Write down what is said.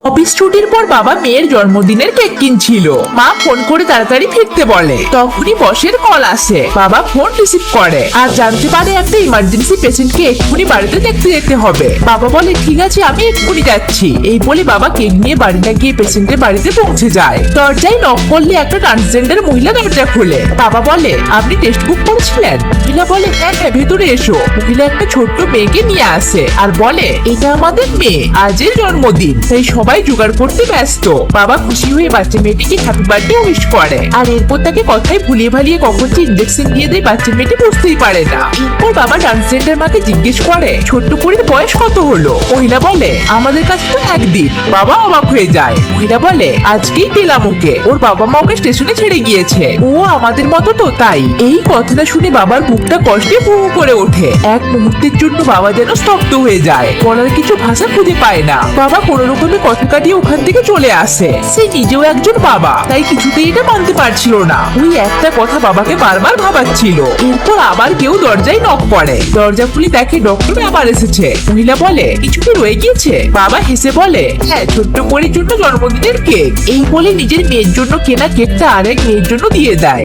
Office ছুটির পর বাবা মেয়ের জন্মদিনের কেক কিনছিল। মা ফোন করে তাড়াতাড়ি ফিরতে বলে। তখনই বসের কল আসে। বাবা ফোন রিসিভ করে আর জানতে পারে একটা ইমার্জেন্সি পেশেন্টকে এক্ষুনি বাড়িতে দেখতে যেতে হবে। বাবা বলে ঠিক আছে আমি এক্ষুনি যাচ্ছি। এই বলে বাবা কেক নিয়ে বাড়িতে গিয়ে পেশেন্টের বাড়িতে পৌঁছে যায়। দরজায় নক করলে একটা ট্রান্সজেন্ডার মহিলা দরজা খোলে। বাবা বলে আপনি টেস্ট বুক করেছিলেন? মহিলা বলে হ্যাঁ হ্যাঁ ভেতরে এসো। মহিলা একটা ছোট্ট মেয়েকে নিয়ে আসে আর বলে এটা আমাদের মেয়ে, আজের জন্মদিন, তাই সবাই জোগাড় করতে ব্যস্ত। বাবা খুশি হয়ে বাচ্চা মেয়েটিকে হ্যাপি বার্থডে উইশ করে আর এরপর তাকে কথায় ভুলিয়ে ভালিয়ে কখন যে ইনজেকশন দিয়ে দেয় বাচ্চা মেয়েটি বুঝতেই পারে না। এরপর বাবা ট্রান্সজেন্ডার মাকে জিজ্ঞেস করে ছোট্ট পরীর বয়স কত হলো? মহিলা বলে আমাদের কাছে তো একদিন। বাবা অবাক হয়ে যায়। মহিলা বলে আজকেই পেলাম ওকে, ওর বাবা মা ওকে স্টেশনে ছেড়ে গিয়েছে, ও আমাদের মতো তো তাই। এই কথাটা শুনে বাবার বুকটা কষ্টে ভু করে ওঠে। এক মুহূর্তের জন্য বাবা যেন স্তব্ধ হয়ে যায়, বলার কিছু ভাষা খুঁজে পায় না। বাবা কোনো রকমে কথা কাটিয়ে ওখান থেকে চলে আসে। সে নিজেও একজন বাবা, তাই কিছুতেই এটা মানতে পারছিল না। ওই একটা কথা বাবাকে বারবার ভাবাচ্ছিল। এরপর আবার কেউ দরজায় নক করে। দরজা খুলে দেখে ডক্টর আবার এসেছে। মহিলা বলে কিছু কি রয়ে গিয়েছে? বাবা হেসে বলে হ্যাঁ, ছোট্ট পরীর জন্য জন্মদিনের কেক। এই বলে নিজের মেয়ের জন্য কেনা কেকটা আরেক মেয়ের জন্য দিয়ে দেয়।